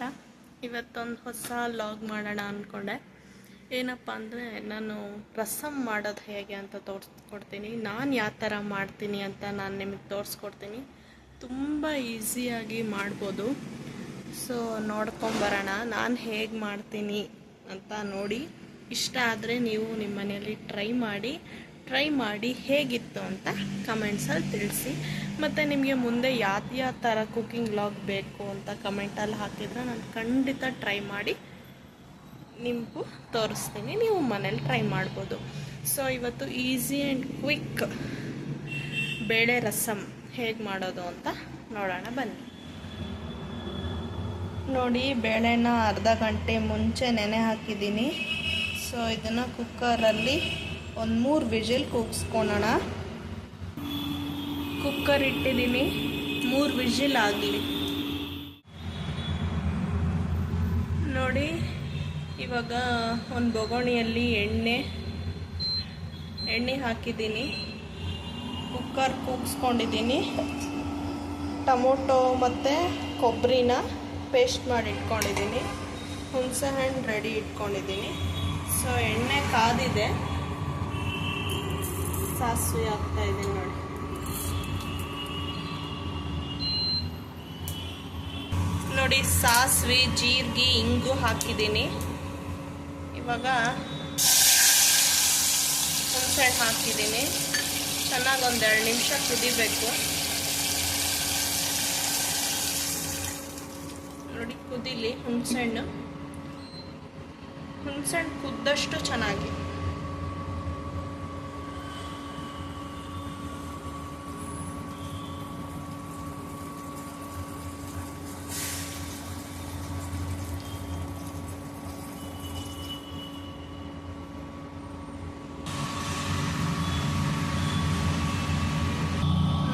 ನಮಸ್ಕಾರ. ಇವತ್ತೊಂದು ಹೊಸ ಲಾಗ್ ಮಾಡೋಣ ಅಂದ್ಕೊಂಡೆ. ಏನಪ್ಪ ಅಂದರೆ ನಾನು ರಸಮ್ ಮಾಡೋದು ಹೇಗೆ ಅಂತ ತೋರಿಸ್ಕೊಡ್ತೀನಿ. ನಾನು ಯಾವ ಥರ ಮಾಡ್ತೀನಿ ಅಂತ ನಾನು ನಿಮಗೆ ತೋರಿಸ್ಕೊಡ್ತೀನಿ. ತುಂಬ ಈಸಿಯಾಗಿ ಮಾಡ್ಬೋದು. ಸೊ ನೋಡ್ಕೊಂಬರೋಣ ನಾನು ಹೇಗೆ ಮಾಡ್ತೀನಿ ಅಂತ ನೋಡಿ. ಇಷ್ಟ ಆದರೆ ನೀವು ನಿಮ್ಮ ಮನೆಯಲ್ಲಿ ಟ್ರೈ ಮಾಡಿ ಹೇಗಿತ್ತು ಅಂತ ಕಮೆಂಟ್ಸಲ್ಲಿ ತಿಳಿಸಿ. ಮತ್ತು ನಿಮಗೆ ಮುಂದೆ ಯಾವ ಥರ ಕುಕ್ಕಿಂಗ್ ವ್ಲಾಗ್ ಬೇಕು ಅಂತ ಕಮೆಂಟಲ್ಲಿ ಹಾಕಿದರೆ ನಾನು ಖಂಡಿತ ಟ್ರೈ ಮಾಡಿ ನಿಮಗೂ ತೋರಿಸ್ತೀನಿ. ನೀವು ಮನೇಲಿ ಟ್ರೈ ಮಾಡ್ಬೋದು. ಸೊ ಇವತ್ತು ಈಸಿ ಆ್ಯಂಡ್ ಕ್ವಿಕ್ ಬೇಳೆ ರಸಮ್ ಹೇಗೆ ಮಾಡೋದು ಅಂತ ನೋಡೋಣ ಬನ್ನಿ. ನೋಡಿ, ಬೇಳೆನ ಅರ್ಧ ಗಂಟೆ ಮುಂಚೆ ನೆನೆ ಹಾಕಿದ್ದೀನಿ. ಸೊ ಇದನ್ನು ಕುಕ್ಕರಲ್ಲಿ ಒಂದು 3 ವಿಜಿಲ್ ಕೂಗಿಸ್ಕೊಳ್ಳೋಣ. ಕುಕ್ಕರ್ ಇಟ್ಟಿದ್ದೀನಿ, 3 ವಿಜಿಲ್ ಆಗಲಿ. ನೋಡಿ, ಇವಾಗ ಒಂದು ಬೊಗಣಿಯಲ್ಲಿ ಎಣ್ಣೆ ಹಾಕಿದ್ದೀನಿ. ಕುಕ್ಕರ್ ಕೂಗಿಸ್ಕೊಂಡಿದ್ದೀನಿ. ಟೊಮೊಟೊ ಮತ್ತು ಕೊಬ್ಬರಿನ ಪೇಸ್ಟ್ ಮಾಡಿ ಇಟ್ಕೊಂಡಿದ್ದೀನಿ. ಹುಣಸೆ ಹಣ್ಣು ರೆಡಿ ಇಟ್ಕೊಂಡಿದ್ದೀನಿ. ಸೊ ಎಣ್ಣೆ ಕಾದಿದೆ, ಸಾಸಿವೆ ಹಾಕ್ತಾ ಇದ್ದೀನಿ. ನೋಡಿ ಸಾಸಿವೆ, ಜೀರಿಗೆ, ಇಂಗು ಹಾಕಿದ್ದೀನಿ. ಇವಾಗ ಹುಣಸೆಹಣ್ಣು ಹಾಕಿದ್ದೀನಿ. ಚೆನ್ನಾಗಿ 1-2 ನಿಮಿಷ ಕುದಿಬೇಕು. ನೋಡಿ, ಕುದಿಲಿ ಹುಣಸೆಹಣ್ಣು ಕುದ್ದಷ್ಟು ಚೆನ್ನಾಗಿ.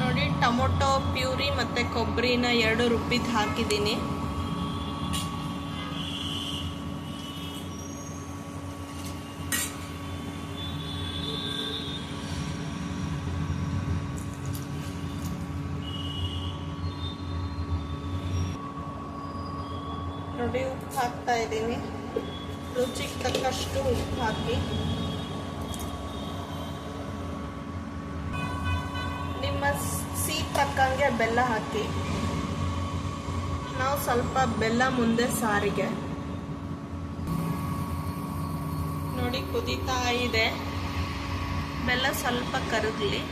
ನೋಡಿ, ಟೊಮೊಟೊ ಪ್ಯೂರಿ ಮತ್ತು ಕೊಬ್ಬರಿನ 2 ರುಬ್ಬಿದ್ದು ಹಾಕಿದ್ದೀನಿ. ನೋಡಿ, ಉಪ್ಪು ಹಾಕ್ತಾ ಇದ್ದೀನಿ. ರುಚಿಗೆ ತಕ್ಕಷ್ಟು ಉಪ್ಪು ಹಾಕಿ. ನಿಮ್ಮ ಸಿಹಿ ತಕ್ಕಂಗೆ ಬೆಲ್ಲ ಹಾಕಿ. ನಾವು ಸ್ವಲ್ಪ ಬೆಲ್ಲ ಮುಂದೆ ಸಾರಿಗೆ. ನೋಡಿ, ಕುದೀತಾ ಇದೆ. ಬೆಲ್ಲ ಸ್ವಲ್ಪ ಕರಗಲಿ.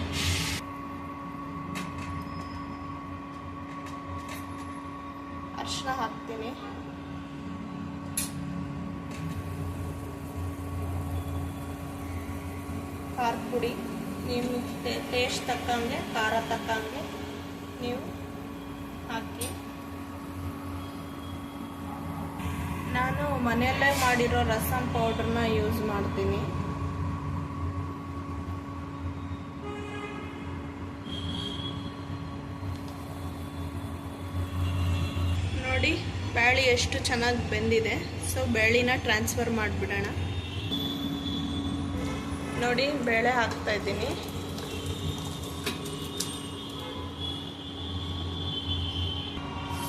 ಅರಿಶಿನ ಹಾಕ್ತೀನಿ. ಖಾರ ಪುಡಿ ನಿಮ್ಮ ಟೇಸ್ಟ್ ತಕ್ಕಂಗೆ, ಖಾರ ತಕ್ಕಂಗೆ ನೀವು ಹಾಕಿ. ನಾನು ಮನೆಯಲ್ಲೇ ಮಾಡಿರೋ ರಸಮ್ ಪೌಡ್ರನ್ನ ಯೂಸ್ ಮಾಡ್ತೀನಿ. ನೋಡಿ, ಬೇಳೆ ಎಷ್ಟು ಚೆನ್ನಾಗಿ ಬೆಂದಿದೆ. ಸೊ ಬೇಳೆನ ಟ್ರಾನ್ಸ್ಫರ್ ಮಾಡಿಬಿಡೋಣ. ನೋಡಿ, ಬೇಳೆ ಹಾಕ್ತಾ ಇದ್ದೀನಿ.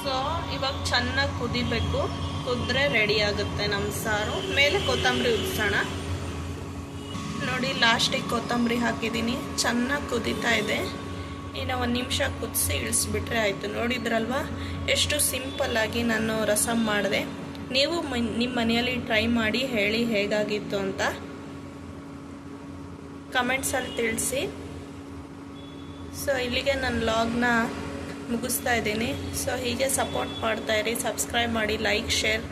ಸೊ ಇವಾಗ ಚೆನ್ನಾಗಿ ಕುದಿಬೇಕು. ಕುದ್ರೆ ರೆಡಿ ಆಗುತ್ತೆ ನಮ್ಮ ಸಾರು. ಮೇಲೆ ಕೊತ್ತಂಬರಿ ಉದಿಸೋಣ. ನೋಡಿ, ಲಾಸ್ಟಿಗೆ ಕೊತ್ತಂಬರಿ ಹಾಕಿದ್ದೀನಿ. ಚೆನ್ನಾಗಿ ಕುದೀತಾ ಇದೆ. ಇನ್ನು 1 ನಿಮಿಷ ಕುದಿಸಿ ಇಳಿಸ್ಬಿಟ್ರೆ ಆಯಿತು. ನೋಡಿದ್ರಲ್ವ ಎಷ್ಟು ಸಿಂಪಲ್ಲಾಗಿ ನಾನು ರಸಮ್ ಮಾಡಿದೆ. ನೀವು ನಿಮ್ಮ ಮನೆಯಲ್ಲಿ ಟ್ರೈ ಮಾಡಿ ಹೇಳಿ ಹೇಗಾಗಿತ್ತು ಅಂತ ಕಮೆಂಟ್ಸಲ್ಲಿ ತಿಳಿಸಿ. ಸೊ ಇಲ್ಲಿಗೆ ನನ್ನ ವ್ಲಾಗ್ನ ಮುಗಿಸ್ತಾ ಇದ್ದೀನಿ. ಸೊ ಹೀಗೆ ಸಪೋರ್ಟ್ ಮಾಡ್ತಾಯಿರಿ. ಸಬ್ಸ್ಕ್ರೈಬ್ ಮಾಡಿ, ಲೈಕ್, ಶೇರ್,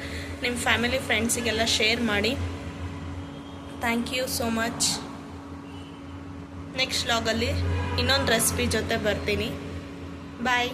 ನಿಮ್ಮ ಫ್ಯಾಮಿಲಿ ಫ್ರೆಂಡ್ಸಿಗೆಲ್ಲ ಶೇರ್ ಮಾಡಿ. Thank you so much. Next ವ್ಲಾಗಲ್ಲಿ ಇನ್ನೊಂದು ರೆಸಿಪಿ ಜೊತೆ ಬರ್ತೀನಿ. ಬಾಯ್.